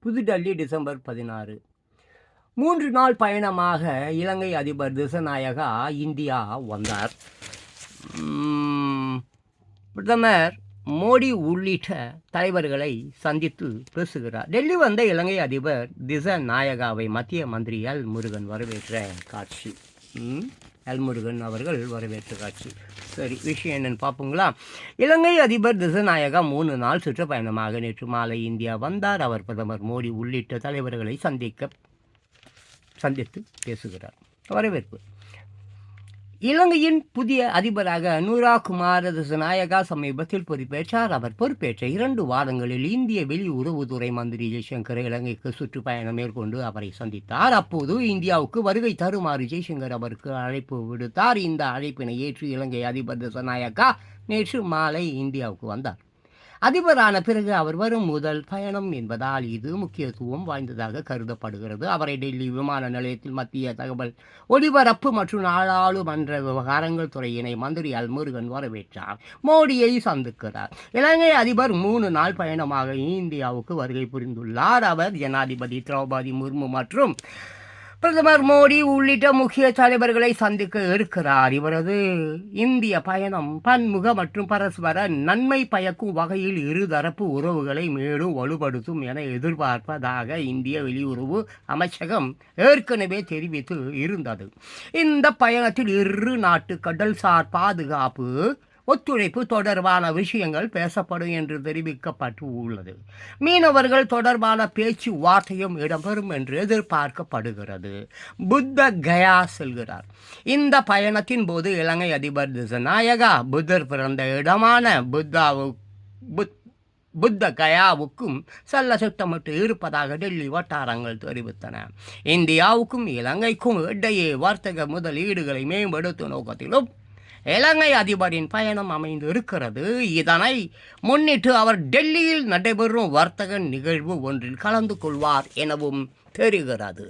புதுடெல்லி December 16. 3 நாள் பயணமாக இலங்கை அதிபர் திசாநாயகா இந்தியா வந்தார். பிரதமர் மோடி உள்ளிட்ட தலைவர்களை சந்தித்து பேசுகிறார். டெல்லி வந்த இலங்கை அதிபர் திசாநாயகாவை மத்திய மந்திரி எல் முருகன் வரவேற்ற காட்சி. எல் முருகன் அவர்கள் வரவேற்ற காட்சி. சரி, விஷயம் என்னன்னு பார்ப்போங்களா? இலங்கை அதிபர் திசாநாயகா 3 நாள் சுற்றுப்பயணமாக நேற்று மாலை இந்தியா வந்தார். அவர் பிரதமர் மோடி உள்ளிட்ட தலைவர்களை சந்தித்து பேசுகிறார். வரவேற்பு. இலங்கையின் புதிய அதிபராக அனுராகுமார திசாநாயகா சமீபத்தில் பொறுப்பேற்றார். அவர் பொறுப்பேற்ற 2 வாரங்களில் இந்திய வெளியுறவுத்துறை மந்திரி ஜெய்சங்கர் இலங்கைக்கு சுற்றுப்பயணம் மேற்கொண்டு அவரை சந்தித்தார். அப்போது இந்தியாவுக்கு வருகை தருமாறு ஜெய்சங்கர் அவருக்கு அழைப்பு விடுத்தார். இந்த அழைப்பினை ஏற்று இலங்கை அதிபர் திசாநாயகா நேற்று மாலை இந்தியாவுக்கு வந்தார். அதிபரான பிறகு அவர் வரும் முதல் பயணம் என்பதால் இது முக்கியத்துவம் வாய்ந்ததாக கருதப்படுகிறது. அவரை டெல்லி விமான நிலையத்தில் மத்திய தகவல் ஒலிபரப்பு மற்றும் நாடாளுமன்ற விவகாரங்கள் துறை இணை மந்திரி எல் முருகன் வரவேற்றார். மோடியை சந்திக்கிறார். இலங்கை அதிபர் 3 நாள் பயணமாக இந்தியாவுக்கு வருகை புரிந்துள்ளார். அவர் ஜனாதிபதி திரௌபதி முர்மு மற்றும் பிரதமர் மோடி உள்ளிட்ட முக்கிய தலைவர்களை சந்திக்க இருக்கிறார். இவரது இந்திய பயணம் பன்முக மற்றும் பரஸ்பர நன்மை பயக்கும் வகையில் இருதரப்பு உறவுகளை மேலும் வலுப்படுத்தும் என எதிர்பார்ப்பதாக இந்திய வெளியுறவு அமைச்சகம் ஏற்கனவே தெரிவித்து இருந்தது. இந்த பயணத்தில் இரு நாட்டு கடல்சார் பாதுகாப்பு ஒத்துழைப்பு தொடர்பான விஷயங்கள் பேசப்படும் என்று தெரிவிக்கப்பட்டு உள்ளது. மீனவர்கள் தொடர்பான பேச்சுவார்த்தையும் இடம்பெறும் என்று எதிர்பார்க்கப்படுகிறது. புத்த கயா செல்கிறார். இந்த பயணத்தின் போது இலங்கை அதிபர் திசாநாயகா புத்தர் பிறந்த இடமான புத்த கயாவுக்கும் செல்ல திட்டமிட்டு இருப்பதாக டெல்லி வட்டாரங்கள் தெரிவித்தன. இந்தியாவுக்கும் இலங்கைக்கும் இடையே வர்த்தக முதலீடுகளை மேம்படுத்தும் நோக்கத்திலும் இலங்கை அதிபரின் பயணம் அமைந்து இருக்கிறது. இதனை முன்னிட்டு அவர் டெல்லியில் நடைபெறும் வர்த்தக நிகழ்வு ஒன்றில் கலந்து கொள்வார் எனவும் தெரிகிறது.